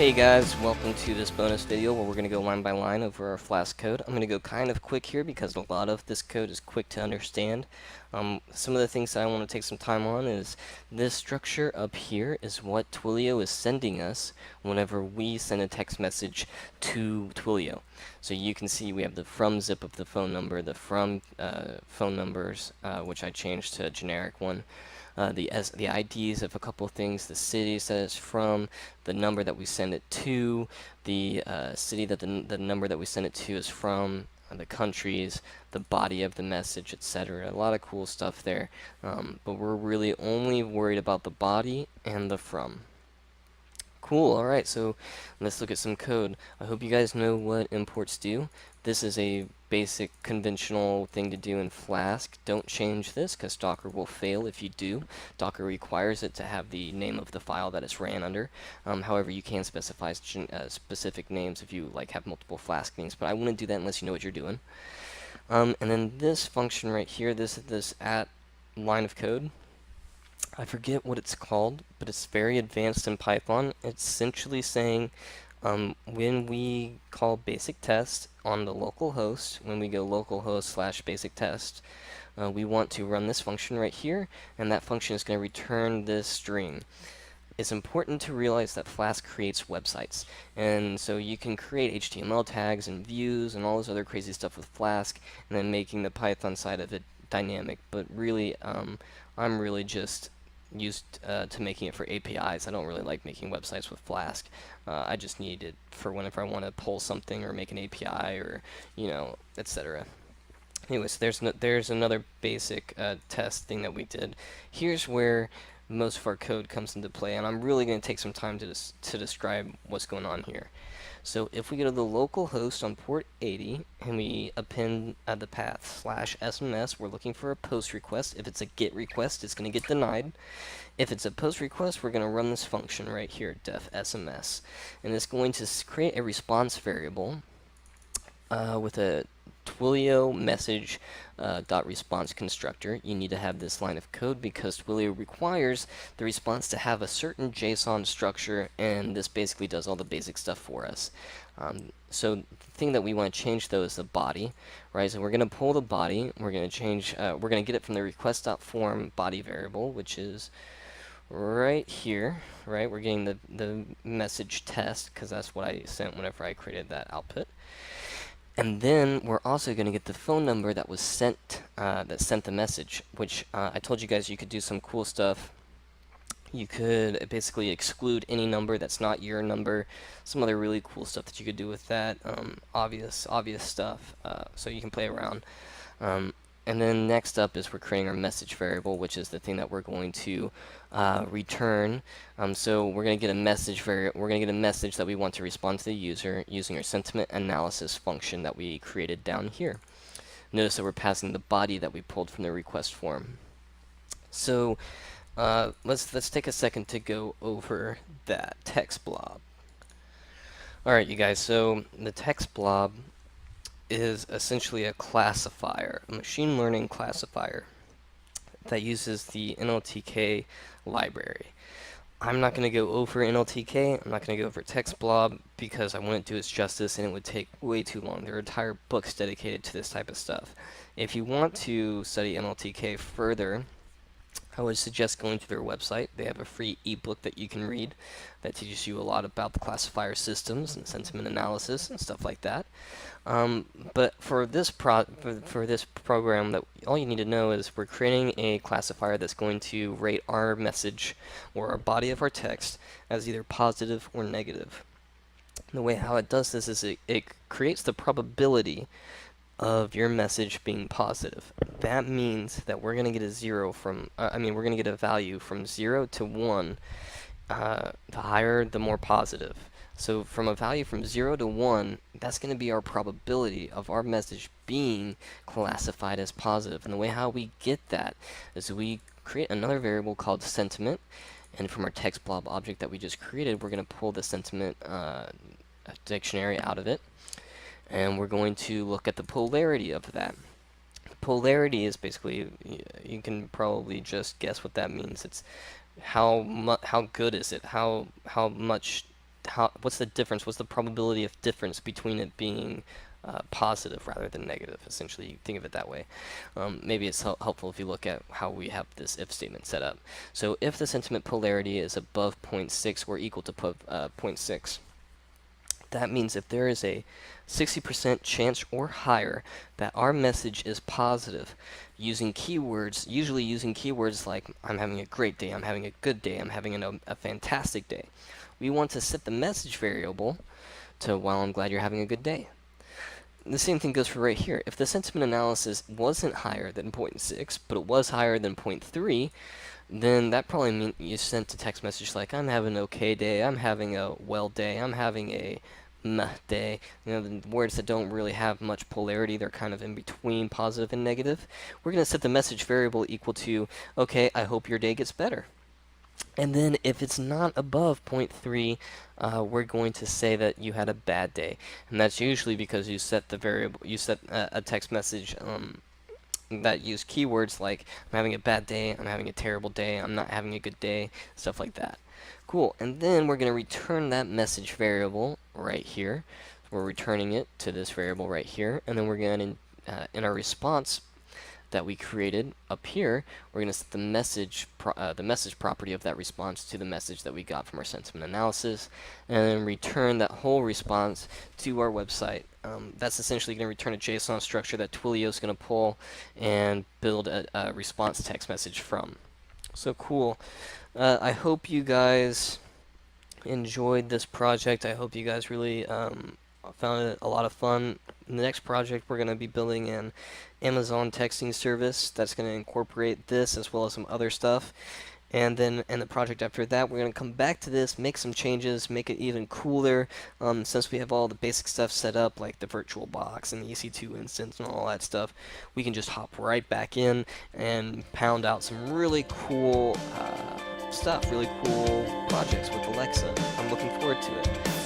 Hey guys, welcome to this bonus video where we're going to go line by line over our Flask code. I'm going to go kind of quick here because a lot of this code is quick to understand. Some of the things that I want to take some time on is this structure up here is what Twilio is sending us whenever we send a text message to Twilio. So you can see we have the from zip of the phone number, the from phone numbers, which I changed to a generic one. The IDs of a couple of things, the cities that it's from, the number that we send it to, the city that the number that we send it to is from, the countries, the body of the message, etc. A lot of cool stuff there, but we're really only worried about the body and the from. Cool, alright, so let's look at some code. I hope you guys know what imports do. This is a basic conventional thing to do in Flask. Don't change this because Docker will fail if you do. Docker requires it to have the name of the file that it's ran under. However, you can specify specific names if you have multiple Flask names, but I wouldn't do that unless you know what you're doing. And then this function right here, this at line of code, I forget what it's called, but it's very advanced in Python. It's essentially saying when we call basic test on the local host, when we go localhost / basic test, we want to run this function right here, and that function is going to return this string. It's important to realize that Flask creates websites, and so you can create HTML tags and views and all this other crazy stuff with Flask, and then making the Python side of it dynamic. But really, I'm really just used to making it for APIs. I don't really like making websites with Flask. I just need it for whenever I want to pull something or make an API or, etc. Anyways, there's another basic test thing that we did. Here's where most of our code comes into play, and I'm really going to take some time to describe what's going on here. So if we go to the local host on port 80 and we append the path /SMS, we're looking for a post request. If it's a GET request, it's going to get denied. If it's a post request, we're going to run this function right here, def SMS, and it's going to create a response variable with a Twilio message .response constructor. You need to have this line of code because Twilio requires the response to have a certain JSON structure, and this basically does all the basic stuff for us. So the thing that we want to change though is the body, right? So we're going to pull the body. We're going to change. We're going to get it from the request.form body variable, which is right here, right? We're getting the message test because that's what I sent whenever I created that output. And then we're also going to get the phone number that was sent, the message, which I told you guys you could do some cool stuff. You could basically exclude any number that's not your number. Some other really cool stuff that you could do with that. Obvious stuff. So you can play around. And then next up is we're creating our message variable, which is the thing that we're going to return. So we're going to get a message that we want to respond to the user using our sentiment analysis function that we created down here. Notice that we're passing the body that we pulled from the request form. So let's take a second to go over that text blob. All right, you guys. So the text blob is essentially a classifier, a machine learning classifier that uses the NLTK library. I'm not going to go over NLTK, I'm not going to go over text blob because I wouldn't do its justice and it would take way too long. There are entire books dedicated to this type of stuff. If you want to study NLTK further, I would suggest going to their website. They have a free ebook that you can read that teaches you a lot about the classifier systems and sentiment analysis and stuff like that. But for this program, that all you need to know is we're creating a classifier that's going to rate our message or our body of our text as either positive or negative. And the way how it does this is it creates the probability of your message being positive. That means that we're going to get a we're going to get a value from 0 to 1. The higher, the more positive. So from a value from 0 to 1, that's going to be our probability of our message being classified as positive. And the way how we get that is we create another variable called sentiment, and from our text blob object that we just created, we're going to pull the sentiment dictionary out of it. And we're going to look at the polarity of that. Polarity is basically, you can probably just guess what that means. It's how good is it? How much what's the difference? What's the probability of difference between it being positive rather than negative? Essentially, you think of it that way. Maybe it's helpful if you look at how we have this if statement set up. So if the sentiment polarity is above 0.6 or equal to 0.6, that means if there is a 60% chance or higher that our message is positive, using keywords, usually using keywords like I'm having a great day, I'm having a good day, I'm having a fantastic day. We want to set the message variable to, well, I'm glad you're having a good day. The same thing goes for right here. If the sentiment analysis wasn't higher than 0.6, but it was higher than 0.3, then that probably means you sent a text message like, I'm having an okay day, I'm having a well day, I'm having a meh day. You know, the words that don't really have much polarity, they're kind of in between positive and negative. We're going to set the message variable equal to, okay, I hope your day gets better. And then if it's not above 0.3, we're going to say that you had a bad day. And that's usually because you set the variable, you set a text message that use keywords like I'm having a bad day, I'm having a terrible day, I'm not having a good day, stuff like that. Cool, and then we're going to return that message variable right here. We're returning it to this variable right here, and then we're going to, in our response that we created up here, we're going to set the message property of that response to the message that we got from our sentiment analysis, and then return that whole response to our website. That's essentially going to return a JSON structure that Twilio is going to pull and build a response text message from. So cool. I hope you guys enjoyed this project. I hope you guys really found it a lot of fun. In the next project, we're going to be building an Amazon texting service that's going to incorporate this as well as some other stuff. And then in the project after that, we're going to come back to this, make some changes, make it even cooler. Since we have all the basic stuff set up, like the virtual box and the EC2 instance and all that stuff, we can just hop right back in and pound out some really cool stuff, really cool projects with Alexa. I'm looking forward to it.